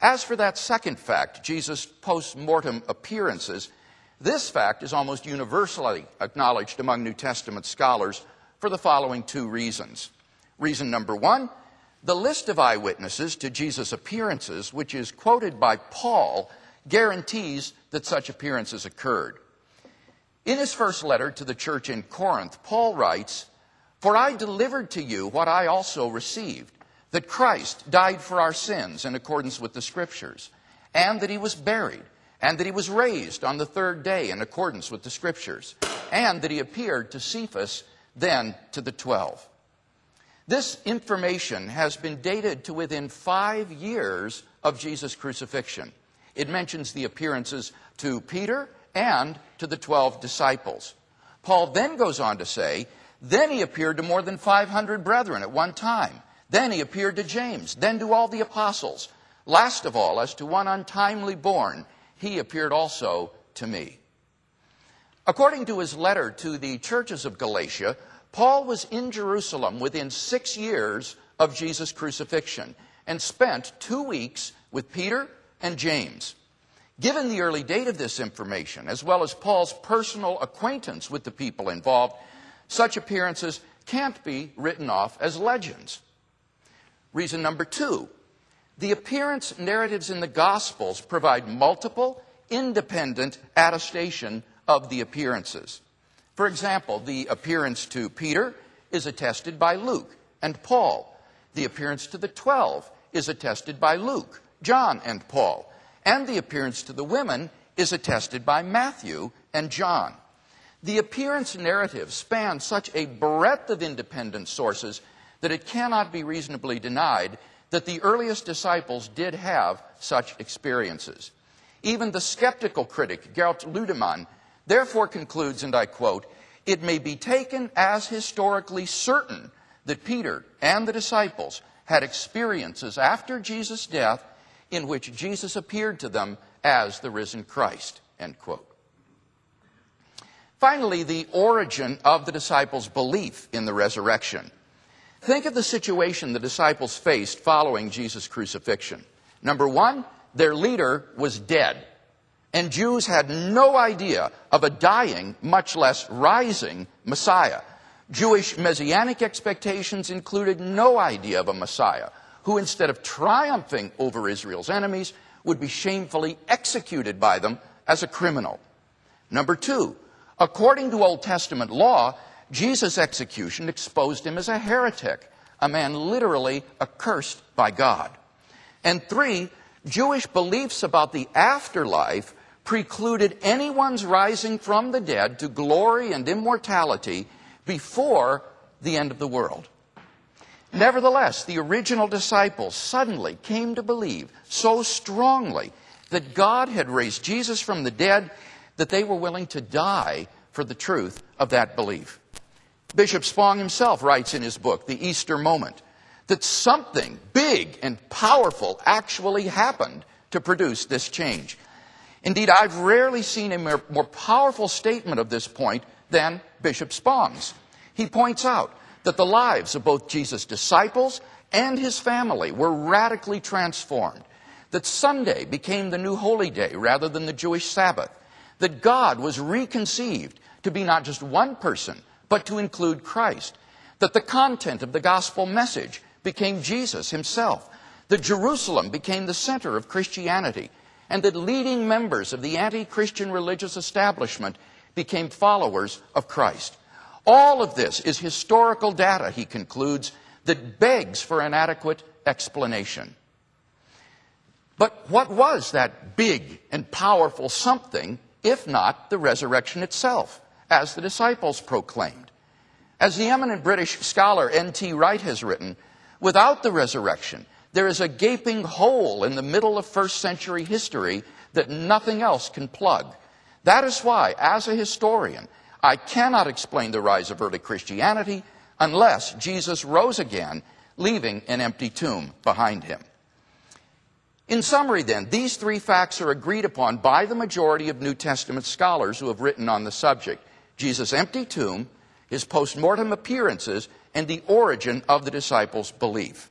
As for that second fact, Jesus' post-mortem appearances, this fact is almost universally acknowledged among New Testament scholars for the following two reasons. Reason number one, the list of eyewitnesses to Jesus' appearances, which is quoted by Paul, guarantees that such appearances occurred. In his first letter to the church in Corinth, Paul writes, "For I delivered to you what I also received, that Christ died for our sins in accordance with the Scriptures, and that he was buried, and that he was raised on the third day in accordance with the Scriptures, and that he appeared to Cephas, then to the 12. This information has been dated to within 5 years of Jesus' crucifixion. It mentions the appearances to Peter and to the 12 disciples. Paul then goes on to say, then he appeared to more than 500 brethren at one time. Then he appeared to James, then to all the apostles. Last of all, as to one untimely born, he appeared also to me." According to his letter to the churches of Galatia, Paul was in Jerusalem within 6 years of Jesus' crucifixion and spent 2 weeks with Peter and James. Given the early date of this information, as well as Paul's personal acquaintance with the people involved, such appearances can't be written off as legends. Reason number two, the appearance narratives in the Gospels provide multiple, independent attestation of the appearances. For example, the appearance to Peter is attested by Luke and Paul. The appearance to the 12 is attested by Luke, John, and Paul. And the appearance to the women is attested by Matthew and John. The appearance narrative spans such a breadth of independent sources that it cannot be reasonably denied that the earliest disciples did have such experiences. Even the skeptical critic, Gert Ludemann, therefore concludes, and I quote, "It may be taken as historically certain that Peter and the disciples had experiences after Jesus' death in which Jesus appeared to them as the risen Christ," end quote. Finally, the origin of the disciples' belief in the resurrection. Think of the situation the disciples faced following Jesus' crucifixion. Number one, their leader was dead, and Jews had no idea of a dying, much less rising, Messiah. Jewish messianic expectations included no idea of a Messiah who, instead of triumphing over Israel's enemies, would be shamefully executed by them as a criminal. Number two, according to Old Testament law, Jesus' execution exposed him as a heretic, a man literally accursed by God. And three, Jewish beliefs about the afterlife precluded anyone's rising from the dead to glory and immortality before the end of the world. Nevertheless, the original disciples suddenly came to believe so strongly that God had raised Jesus from the dead that they were willing to die for the truth of that belief. Bishop Spong himself writes in his book, The Easter Moment, that something big and powerful actually happened to produce this change. Indeed, I've rarely seen a more powerful statement of this point than Bishop Spong's. He points out that the lives of both Jesus' disciples and his family were radically transformed, that Sunday became the new holy day rather than the Jewish Sabbath, that God was reconceived to be not just one person, but to include Christ, that the content of the gospel message became Jesus himself, that Jerusalem became the center of Christianity, and that leading members of the anti-Christian religious establishment became followers of Christ. All of this is historical data, he concludes, that begs for an adequate explanation. But what was that big and powerful something, if not the resurrection itself, as the disciples proclaimed? As the eminent British scholar N.T. Wright has written, without the resurrection, there is a gaping hole in the middle of first century history that nothing else can plug. That is why, as a historian, I cannot explain the rise of early Christianity unless Jesus rose again, leaving an empty tomb behind him. In summary, then, these three facts are agreed upon by the majority of New Testament scholars who have written on the subject: Jesus' empty tomb, his post-mortem appearances, and the origin of the disciples' belief.